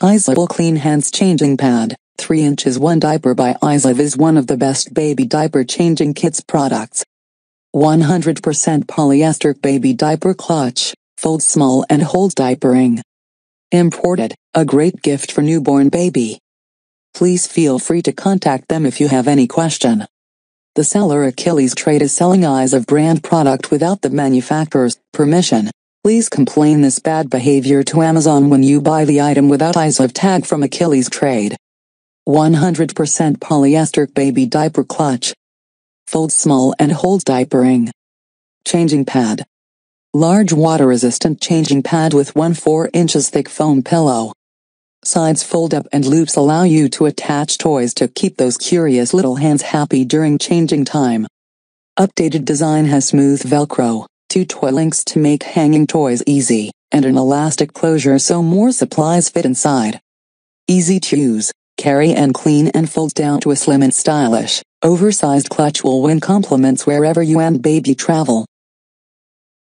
iZiv Clean Hands Changing Pad, 3 inches 1 diaper by iZiv is one of the best baby diaper changing kits products. 100% polyester baby diaper clutch, folds small and holds diapering. Imported, a great gift for newborn baby. Please feel free to contact them if you have any question. The seller Achilles Trade is selling iZiv brand product without the manufacturer's permission. Please complain this bad behavior to Amazon when you buy the item without iZiv tag from Achilles Trade. 100% polyester baby diaper clutch. Folds small and holds diapering. Changing pad. Large water-resistant changing pad with 4 inches thick foam pillow. Sides fold up and loops allow you to attach toys to keep those curious little hands happy during changing time. Updated design has smooth Velcro, 2 toy links to make hanging toys easy, and an elastic closure so more supplies fit inside. Easy to use, carry and clean and folds down to a slim and stylish, oversized clutch will win compliments wherever you and baby travel.